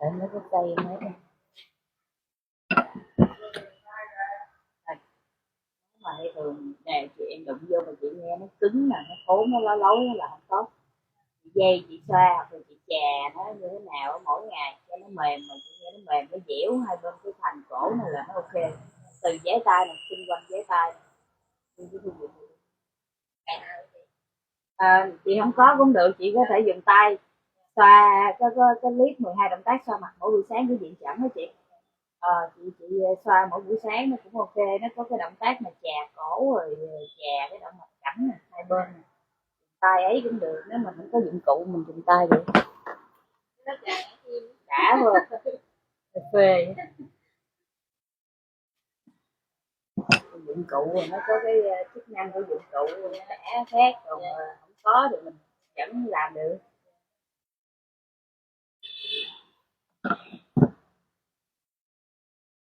Để mấy cái cây mấy cái mà thường nè chị em đụng vô mà chị nghe nó cứng là nó thốn nó lấu nó là không tốt. Chị dây chị xoa hoặc là chị chà nó như thế nào mỗi ngày cho nó mềm, mà chị nghe nó mềm nó dẻo hai bên cái thành cổ này là nó ok. Từ giấy tay này xung quanh giấy tay chị không có cũng được, chị có thể dùng tay xoa cái clip 12 động tác xoa mặt mỗi buổi sáng của chị chẳng đó chị. Chị xoa mỗi buổi sáng nó cũng ok, nó có cái động tác mà chà cổ rồi chà cái động mạch cảnh này, hai bên này. Tay ấy cũng được, nếu mà không có dụng cụ mình dùng tay được đã rồi phê. Dụng cụ rồi nó có cái chức năng của dụng cụ nó đã khác, còn không có thì mình vẫn làm được.